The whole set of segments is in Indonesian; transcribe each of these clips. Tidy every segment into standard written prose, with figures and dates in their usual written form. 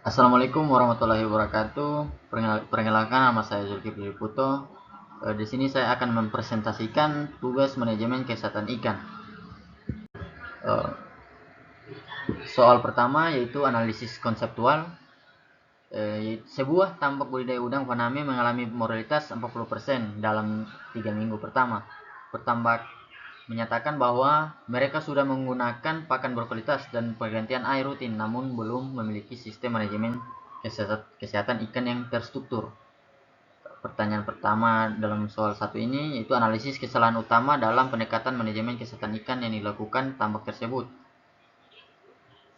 Assalamualaikum warahmatullahi wabarakatuh. Perkenalkan, nama saya Zulkifli Puto. Di sini saya akan mempresentasikan tugas manajemen kesehatan ikan. Eh, Soal pertama yaitu analisis konseptual. Sebuah tambak budidaya udang faname mengalami mortalitas 40% dalam 3 minggu pertama. Pertambak menyatakan bahwa mereka sudah menggunakan pakan berkualitas dan pergantian air rutin, namun belum memiliki sistem manajemen kesehatan ikan yang terstruktur. Pertanyaan pertama dalam soal satu ini yaitu analisis kesalahan utama dalam pendekatan manajemen kesehatan ikan yang dilakukan tambak tersebut.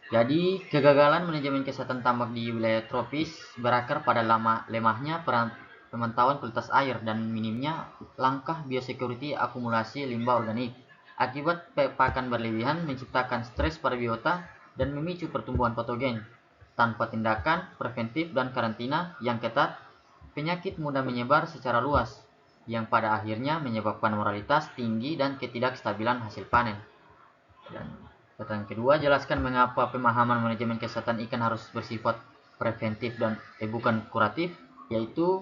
Jadi, kegagalan manajemen kesehatan tambak di wilayah tropis berakar pada lemahnya pemantauan kualitas air dan minimnya langkah biosecurity akumulasi limbah organik. Akibat pakan berlebihan menciptakan stres pada biota dan memicu pertumbuhan patogen. Tanpa tindakan preventif dan karantina yang ketat, penyakit mudah menyebar secara luas, yang pada akhirnya menyebabkan mortalitas tinggi dan ketidakstabilan hasil panen. Dan pertanyaan kedua, jelaskan mengapa pemahaman manajemen kesehatan ikan harus bersifat preventif dan bukan kuratif, yaitu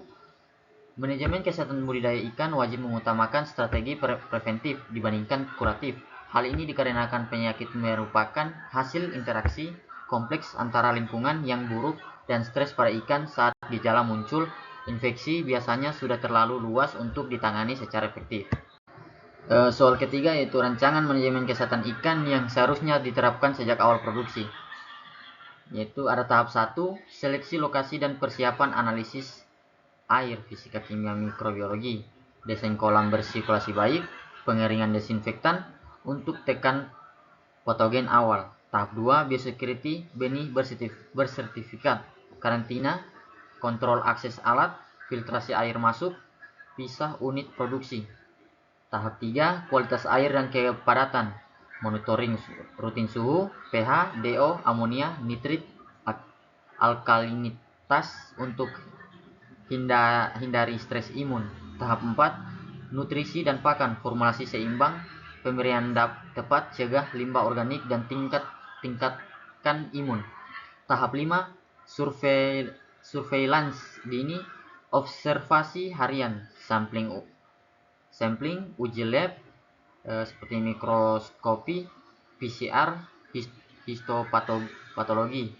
manajemen kesehatan budidaya ikan wajib mengutamakan strategi preventif dibandingkan kuratif. Hal ini dikarenakan penyakit merupakan hasil interaksi kompleks antara lingkungan yang buruk dan stres pada ikan. Saat gejala muncul, infeksi biasanya sudah terlalu luas untuk ditangani secara efektif. Soal ketiga yaitu rancangan manajemen kesehatan ikan yang seharusnya diterapkan sejak awal produksi. Yaitu ada tahap 1, seleksi lokasi dan persiapan analisis air, fisika kimia mikrobiologi, desain kolam bersirkulasi baik, pengeringan desinfektan untuk tekan patogen awal. Tahap 2, biosecurity benih bersertifikat, karantina, kontrol akses alat, filtrasi air masuk, pisah unit produksi. Tahap 3, kualitas air dan kepadatan, monitoring rutin suhu, pH, DO, amonia, nitrit, alkalinitas untuk hindari stres imun. Tahap 4, nutrisi dan pakan, formulasi seimbang, pemberian tepat, cegah limbah organik dan tingkatkan imun. Tahap 5, surveillance dini, observasi harian, sampling, uji lab seperti mikroskopi, PCR, histopatologi,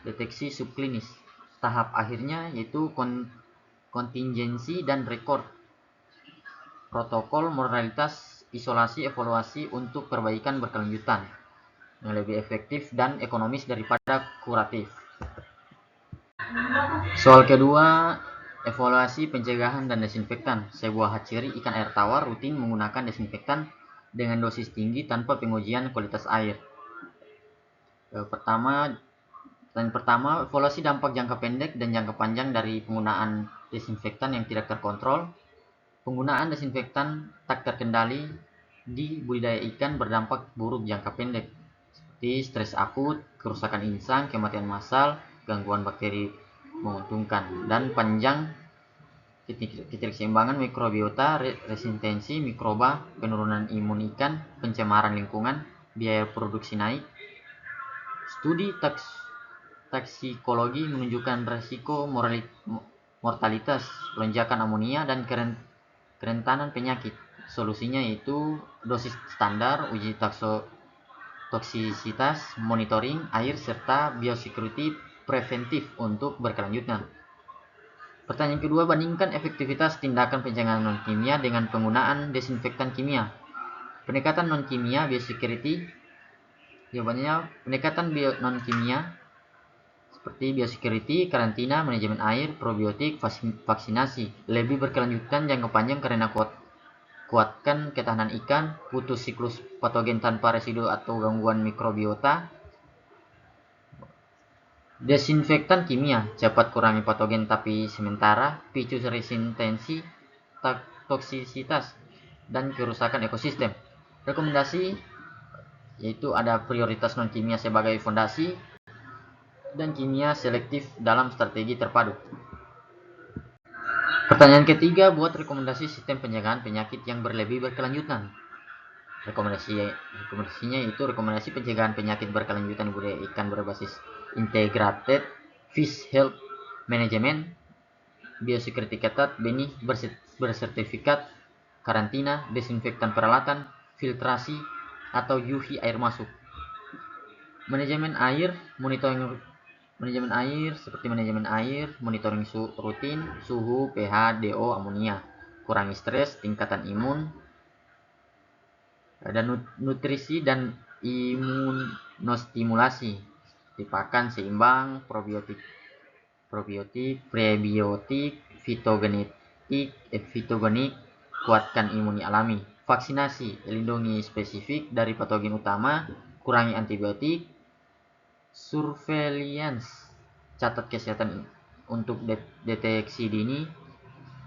deteksi subklinis. Tahap akhirnya yaitu kontingensi dan rekor, protokol, moralitas, isolasi, evaluasi untuk perbaikan berkelanjutan yang lebih efektif dan ekonomis daripada kuratif. Soal kedua, evaluasi pencegahan dan desinfektan. Sebuah hatchery ikan air tawar rutin menggunakan desinfektan dengan dosis tinggi tanpa pengujian kualitas air. Pertama, evaluasi dampak jangka pendek dan jangka panjang dari penggunaan desinfektan yang tidak terkontrol. Penggunaan desinfektan tak terkendali di budidaya ikan berdampak buruk jangka pendek, seperti stres akut, kerusakan insang, kematian massal, gangguan bakteri menguntungkan, dan panjang ketidakseimbangan mikrobiota, resistensi mikroba, penurunan imun ikan, pencemaran lingkungan, biaya produksi naik. Studi toksikologi menunjukkan resiko mortalitas, lonjakan amonia, dan kerentanan penyakit. Solusinya yaitu dosis standar, uji toksisitas, monitoring air, serta biosecurity preventif untuk berkelanjutan. Pertanyaan kedua, bandingkan efektivitas tindakan pencegahan non-kimia dengan penggunaan desinfektan kimia. Pendekatan non-kimia biosecurity, jawabannya pendekatan non-kimia seperti biosecurity, karantina, manajemen air, probiotik, vaksinasi lebih berkelanjutan jangka panjang karena kuatkan ketahanan ikan, putus siklus patogen tanpa residu atau gangguan mikrobiota. Desinfektan kimia cepat kurangi patogen tapi sementara picu resistensi, toksisitas, dan kerusakan ekosistem. Rekomendasi yaitu ada prioritas non kimia sebagai fondasi dan kimia selektif dalam strategi terpadu. Pertanyaan ketiga, buat rekomendasi sistem pencegahan penyakit yang berkelanjutan. Rekomendasinya itu rekomendasi pencegahan penyakit berkelanjutan budidaya ikan berbasis Integrated Fish Health Management, biosecurity ketat, benih bersertifikat, karantina, desinfektan peralatan, filtrasi atau UV air masuk. Manajemen air, manajemen air seperti manajemen air, monitoring rutin, suhu, pH, DO, amonia, kurangi stres, tingkatan imun, dan nutrisi dan imunostimulasi, pakan seimbang, probiotik, prebiotik, fitogenik, kuatkan imun alami. Vaksinasi, lindungi spesifik dari patogen utama, kurangi antibiotik. Surveillance, catat kesehatan untuk deteksi dini.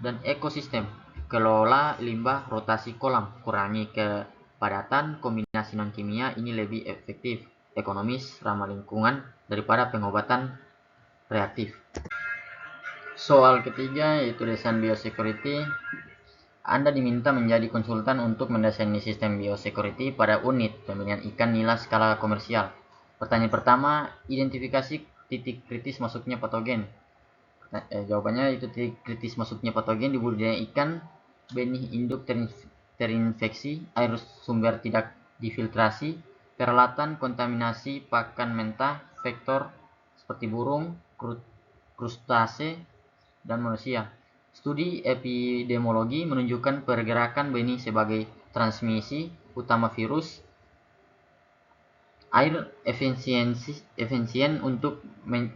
Dan ekosistem, kelola limbah, rotasi kolam, kurangi kepadatan, kombinasi non kimia ini lebih efektif, ekonomis, ramah lingkungan daripada pengobatan reaktif. Soal ketiga yaitu desain biosecurity. Anda diminta menjadi konsultan untuk mendesain sistem biosecurity pada unit pembelian ikan nila skala komersial. Pertanyaan pertama, identifikasi titik kritis masuknya patogen. Jawabannya itu titik kritis masuknya patogen di budidaya ikan, benih induk terinfeksi, air sumber tidak difiltrasi, peralatan kontaminasi pakan mentah, vektor seperti burung, krustase, dan manusia. Studi epidemiologi menunjukkan pergerakan benih sebagai transmisi utama virus. Air efisien untuk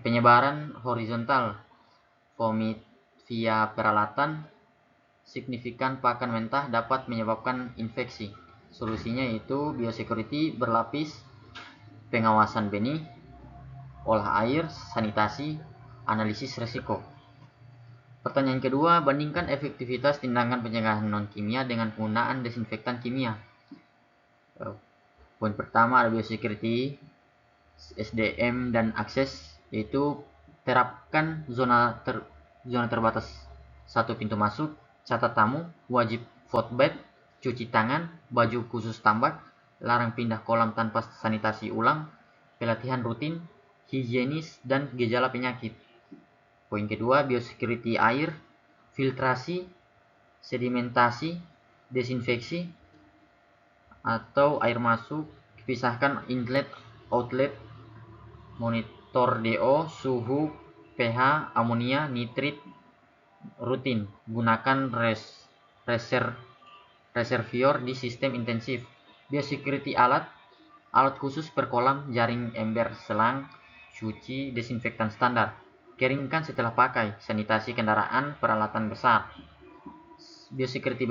penyebaran horizontal, vomit via peralatan, signifikan pakan mentah dapat menyebabkan infeksi. Solusinya yaitu biosecurity berlapis, pengawasan benih, olah air, sanitasi, analisis risiko. Pertanyaan kedua, bandingkan efektivitas tindakan pencegahan non-kimia dengan penggunaan desinfektan kimia. Poin pertama ada biosecurity, SDM dan akses, yaitu terapkan zona terbatas, satu pintu masuk, catat tamu, wajib footbath, cuci tangan, baju khusus tambak, larang pindah kolam tanpa sanitasi ulang, pelatihan rutin, higienis, dan gejala penyakit. Poin kedua, biosecurity air, filtrasi, sedimentasi, desinfeksi atau air masuk, pisahkan inlet, outlet, monitor DO, suhu, pH, amonia, nitrit rutin. Gunakan reservoir di sistem intensif. Biosecurity alat khusus per kolam, jaring, ember, selang, cuci, desinfektan standar. Keringkan setelah pakai, sanitasi kendaraan, peralatan besar. Biosecurity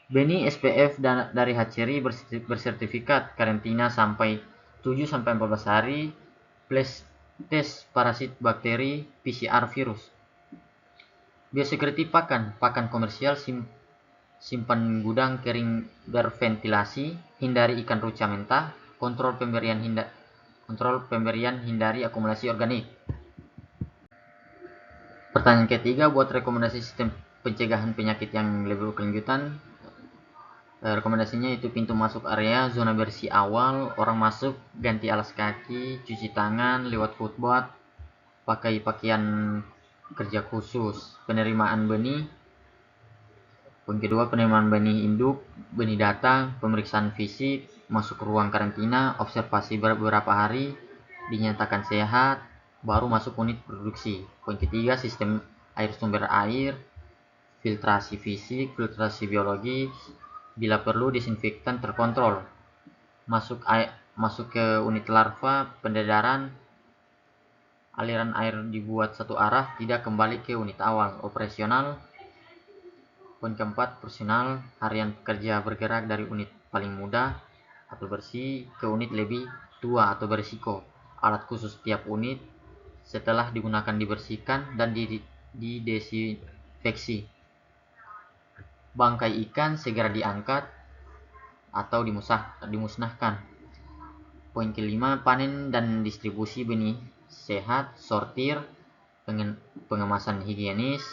benih SPF dari hatchery bersertifikat, karantina sampai 7-14 hari, flash test parasit bakteri, PCR virus. Biosecurity pakan komersial, simpan gudang kering berventilasi, hindari ikan ruca mentah, kontrol pemberian, hindari akumulasi organik. Pertanyaan ketiga, buat rekomendasi sistem pencegahan penyakit yang lebih berkelanjutan. Rekomendasinya itu pintu masuk area, zona bersih awal, orang masuk ganti alas kaki, cuci tangan, lewat footbath, pakai pakaian kerja khusus. Penerimaan benih. Poin kedua, penerimaan benih induk, benih datang, pemeriksaan fisik, masuk ruang karantina, observasi beberapa hari, dinyatakan sehat, baru masuk unit produksi. Poin ketiga, sistem air sumber air, filtrasi fisik, filtrasi biologi, bila perlu desinfektan terkontrol. Masuk ke unit larva, pendedaran, aliran air dibuat satu arah, tidak kembali ke unit awal. Operasional. Poin keempat, personal harian pekerja bergerak dari unit paling mudah atau bersih ke unit lebih tua atau berisiko. Alat khusus tiap unit setelah digunakan dibersihkan dan didesinfeksi. Bangkai ikan segera diangkat atau dimusnahkan. Poin kelima, panen dan distribusi benih sehat, sortir, pengemasan higienis,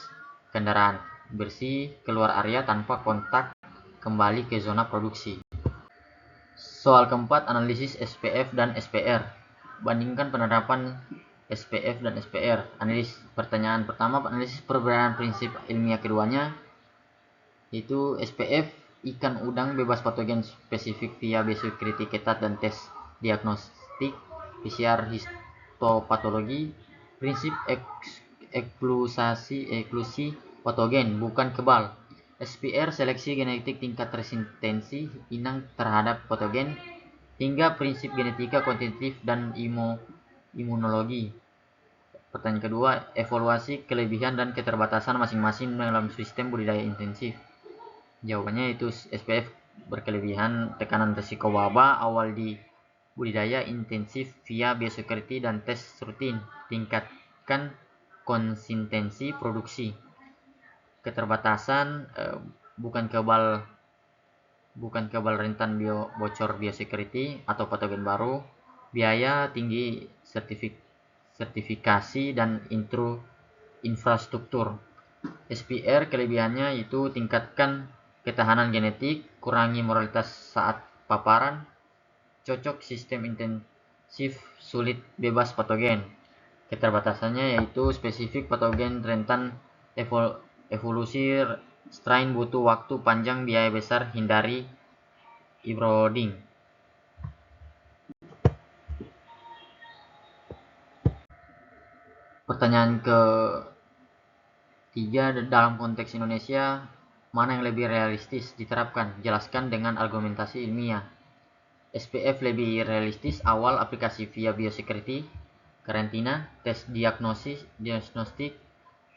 kendaraan bersih, keluar area tanpa kontak, kembali ke zona produksi. Soal keempat, analisis SPF dan SPR. bandingkan penerapan SPF dan SPR. Pertanyaan pertama, analisis perbedaan prinsip ilmiah keduanya, yaitu SPF, ikan udang bebas patogen spesifik via biosecurity ketat dan tes diagnostik PCR histopatologi. Prinsip eksklusi patogen, bukan kebal. SPR, seleksi genetik tingkat resistensi inang terhadap patogen, hingga prinsip genetika kuantitatif dan imunologi. Pertanyaan kedua, evaluasi kelebihan dan keterbatasan masing-masing dalam sistem budidaya intensif. Jawabannya itu SPF berkelebihan tekanan risiko wabah awal di budidaya intensif via biosecurity dan tes rutin, tingkatkan konsistensi produksi. Keterbatasan bukan kebal rentan bocor biosecurity atau patogen baru, biaya tinggi sertifikasi dan infrastruktur. SPR kelebihannya itu tingkatkan ketahanan genetik, kurangi mortalitas saat paparan, cocok sistem intensif, sulit bebas patogen. Keterbatasannya yaitu spesifik patogen rentan evolusi strain, butuh waktu panjang, biaya besar, hindari inbreeding. Pertanyaan ketiga, dalam konteks Indonesia, mana yang lebih realistis diterapkan? Jelaskan dengan argumentasi ilmiah. SPF lebih realistis, awal aplikasi via biosecurity, karantina, tes diagnostik,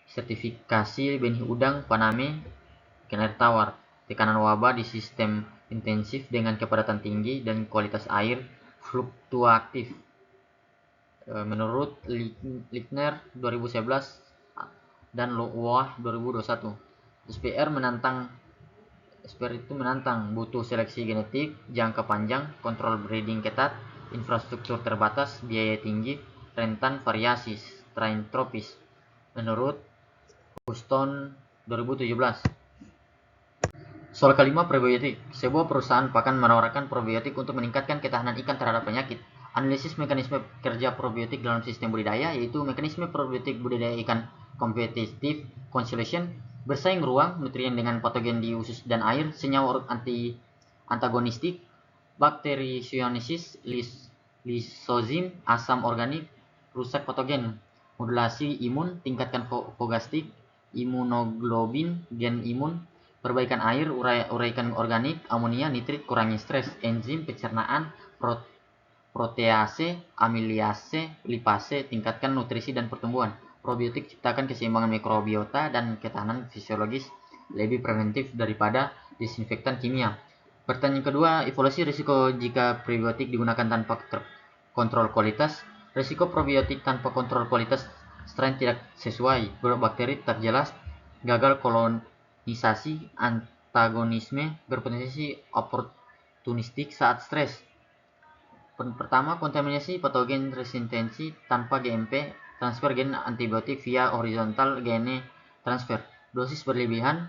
sertifikasi benih udang, paname, ikan air tawar, tekanan wabah di sistem intensif dengan kepadatan tinggi dan kualitas air fluktuatif. Menurut Lichtner 2011 dan Loah 2021, SPR itu menantang, butuh seleksi genetik jangka panjang, kontrol breeding ketat, infrastruktur terbatas, biaya tinggi, rentan variasi strain tropis. Menurut Houston 2017. Soal kelima, probiotik. Sebuah perusahaan pakan menawarkan probiotik untuk meningkatkan ketahanan ikan terhadap penyakit. Analisis mekanisme kerja probiotik dalam sistem budidaya, yaitu mekanisme probiotik budidaya ikan competitive consolidation, bersaing ruang, nutrien dengan patogen di usus dan air, senyawa antagonistik, bakteri zoonosis, lisozim, asam organik, rusak patogen, modulasi imun, tingkatkan fogastik, imunoglobin, gen imun, perbaikan air, uraikan organik, amonia, nitrit, kurangi stres, enzim pencernaan, protease, amiliase, lipase, tingkatkan nutrisi dan pertumbuhan. Probiotik ciptakan keseimbangan mikrobiota dan ketahanan fisiologis, lebih preventif daripada disinfektan kimia. Pertanyaan kedua, evaluasi risiko jika probiotik digunakan tanpa kontrol kualitas. Risiko probiotik tanpa kontrol kualitas, strain tidak sesuai, bakteri tak jelas, gagal kolonisasi, antagonisme, berpotensi oportunistik saat stres. Pertama, kontaminasi patogen resistensi tanpa GMP, transfer gen antibiotik via horizontal gene transfer, dosis berlebihan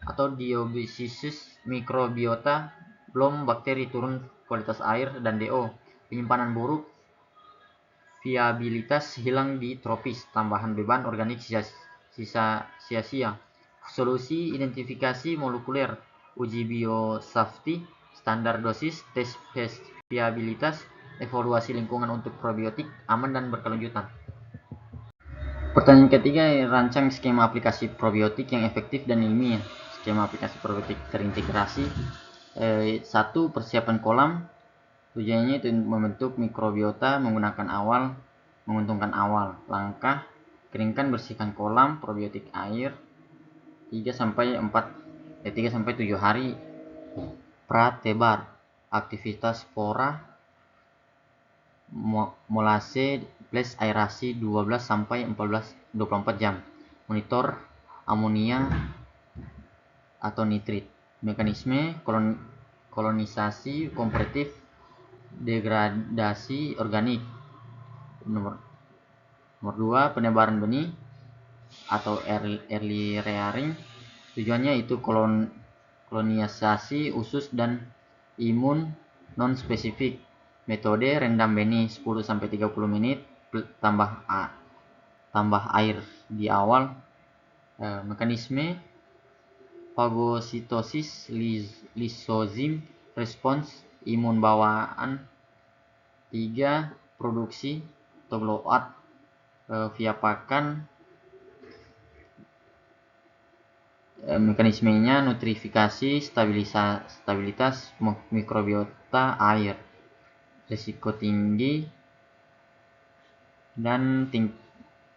atau diobesisis mikrobiota, belum bakteri, turun kualitas air dan DO, penyimpanan buruk, viabilitas hilang di tropis, tambahan beban organik sia-sia. Solusi identifikasi molekuler, uji biosafety, standar dosis, tes viabilitas, evaluasi lingkungan untuk probiotik aman dan berkelanjutan. Pertanyaan ketiga, rancang skema aplikasi probiotik yang efektif dan ilmiah. Skema aplikasi probiotik terintegrasi. 1. Persiapan kolam. Tujuannya itu membentuk mikrobiota menguntungkan awal. Langkah: keringkan, bersihkan kolam probiotik air 3 sampai 7 hari pratebar. Aktivitas spora, molase plus aerasi 12 sampai 24 jam. Monitor amonia atau nitrit. Mekanisme kolonisasi kompetitif, degradasi organik. Nomor 2, penebaran benih atau early rearing. Tujuannya itu kolonisasi usus dan imun non spesifik. Metode rendam benih 10-30 menit, tambah air di awal. Mekanisme fagositosis, lisozim, respons imun bawaan. 3. Produksi atau blow out via pakan. Mekanismenya nutrifikasi, stabilitas mikrobiota air, risiko tinggi, dan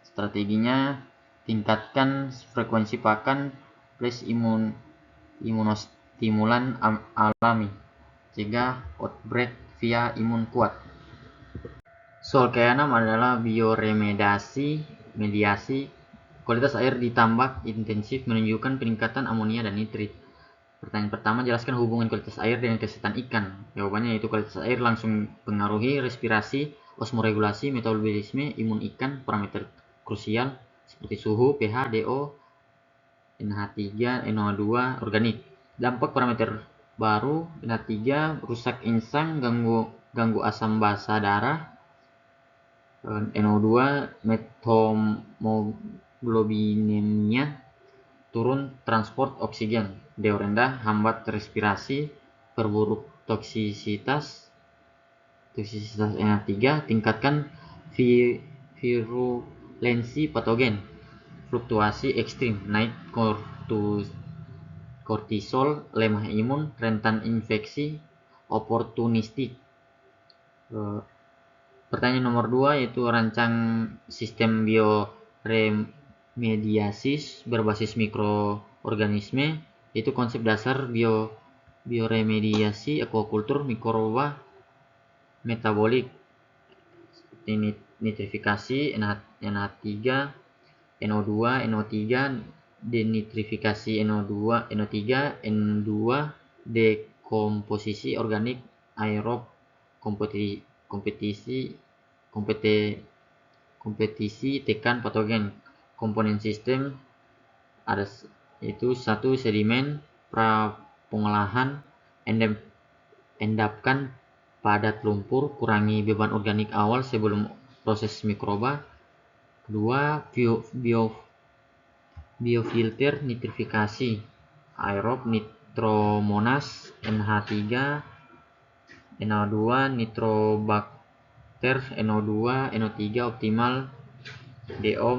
strateginya tingkatkan frekuensi pakan plus imunostimulan alami, cegah outbreak via imun kuat. Soal ke-6 adalah mediasi. Kualitas air di tambak intensif menunjukkan peningkatan amonia dan nitrit. Pertanyaan pertama, jelaskan hubungan kualitas air dengan kesehatan ikan. Jawabannya yaitu kualitas air langsung mempengaruhi respirasi, osmoregulasi, metabolisme, imun ikan, parameter krusial seperti suhu, pH, DO, NH3, NO2 organik. Dampak parameter baru: NH3 rusak enzim, ganggu asam basa darah. NO2 methemoglobinemia, turun transport oksigen. DO rendah, hambat respirasi, perburuk toksisitas NH3, tingkatkan virulensi patogen. Fluktuasi ekstrim, naik kortisol, lemah imun, rentan infeksi, oportunistik. Pertanyaan nomor 2 yaitu rancang sistem bioremediasi berbasis mikroorganisme. Itu konsep dasar bioremediasi aquaculture mikroba metabolik seperti nitrifikasi, NH3, NO2, NO3, denitrifikasi NO2, NO3, N2, dekomposisi organik aerob, kompetisi tekan patogen. Komponen sistem ada itu 1. Sedimen pra pengolahan, endapkan padat lumpur, kurangi beban organik awal sebelum proses mikroba. 2. Biofilter nitrifikasi aerob, nitromonas, NH3, NO2, nitrobakter, NO2, NO3 optimal, DO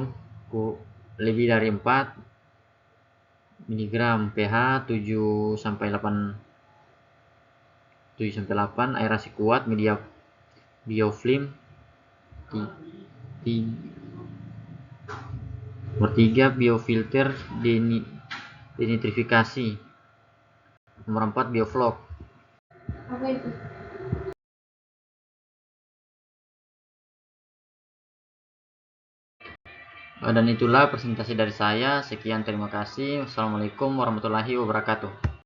lebih dari 4 mg, pH 7-8, aerasi kuat, media biofilm. 3. Biofilter denitrifikasi. Nomor 4. Bioflok. Apa itu? Dan itulah presentasi dari saya. Sekian, terima kasih. Wassalamualaikum warahmatullahi wabarakatuh.